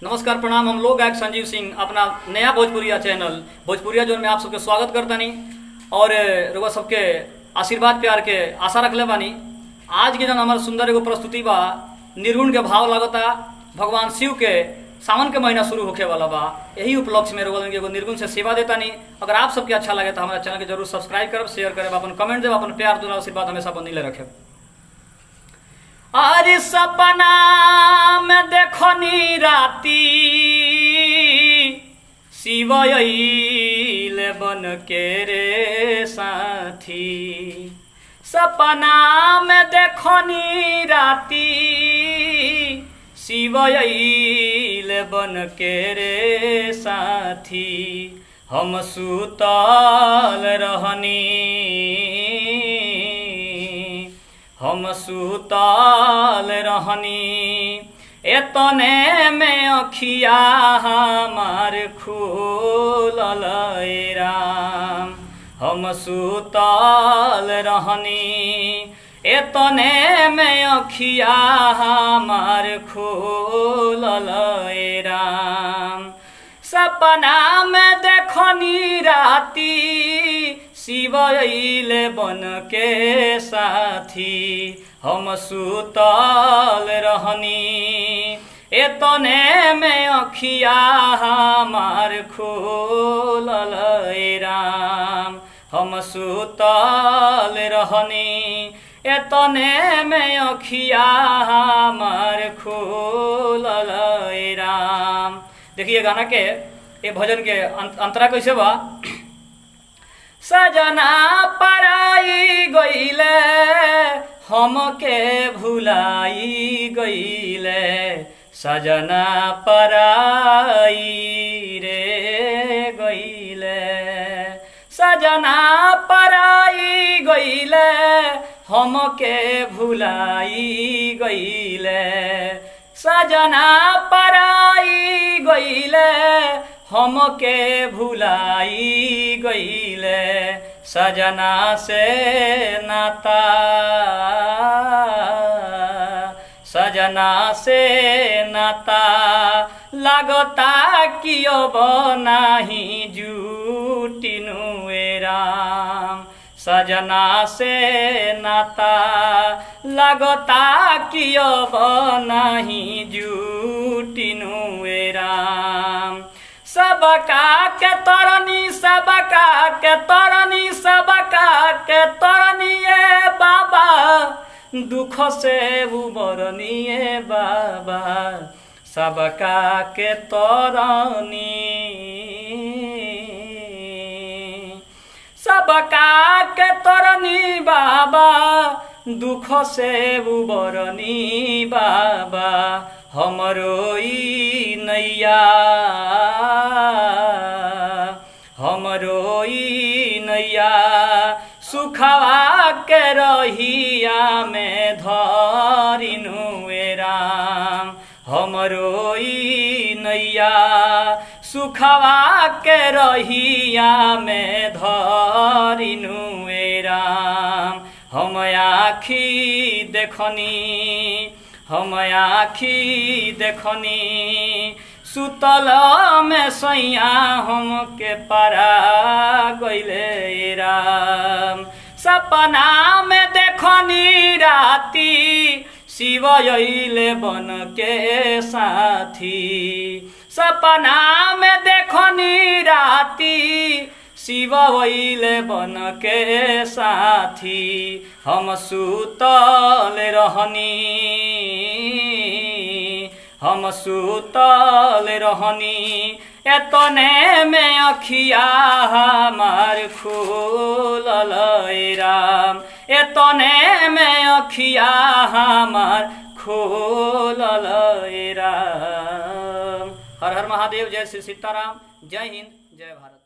नमस्कार प्रणाम। हम लोग गायक संजीव सिंह अपना नया भोजपुरिया चैनल भोजपुरिया जोन में आप सबके स्वागत करतानी और रउआ सबके आशीर्वाद प्यार के आशा रखले बानी। आज के जन हमार सुंदर एगो प्रस्तुति बा, निर्गुण के भाव लागता। भगवान शिव के सावन के महीना शुरू होखे वाला बा, यही उपलक्ष्य में रउआ एगो निर्गुण से सेवा देतानी। अगर आप सबके अच्छा लगे तो हमारे चैनल के जरूर सब्सक्राइब करब, शेयर करब, अपन कमेंट देब, अपन प्यार दुलार आशीर्वाद हमेशा बनीले रखेब। अरे सपना में देखनी राती शिव अइले बन के रे साथी। सपना में देखनी राती शिव अइले बन के रे साथी। हम सुतल रहनी, हम सुतल रहनी, एतने में अखिया हमार खुलल राम। हम सुतल रहनी, एतने में अखिया हमार खुलल राम। सपना में देखनी राती शिव अइले बन के साथी। हम सुतल रहनी, एतने में अखिया हमार खुलल राम। हम सुतल रहनी, एतने में अखिया हमार खुलल राम। देखिए गाना के ये भजन के अंतरा कैसे बा। सजना पराई गईले, हमके भुलाई गईले। सजना पराई रे गईले, सजना पराई गईले, हमके भुलाई गईले। सजना पराई गईले, हमके भुलाई गईले। सजना से नाता, सजना से नाता लागता कि अब नाही जुटिनु राम। सजना से नाता लागता कि अब नाही जुटिनु राम। सबका के तरनी, सबका के तरनी, सबका के तरनी ए बाबा। दुख से उबरनी ए बाबा, सबका के तरनी। सबका के तरनी बाबा, दुख से उबरनी बाबा। हमरो ई नैया, हमरो ई नैया, सुखवा के रहिया में धरिनु राम। हमरो ई नैया, सुखवा के रहिया में धरिनु राम। हम आँखी देखनी, हम आँखी देखनी, सुतल में सैया हमके परा गईले राम। सपना में देखनी राती शिव अइले बन के साथी। सपना में देखनी राती शिव अइले बन के साथी। हम सुतल रहनी, हम सुतल रहनी, एतने में अखिया हमार खुलल राम। एतने में अखिया हमार खुलल राम। हर हर महादेव। जय श्री सीताराम। जय हिंद, जय भारत।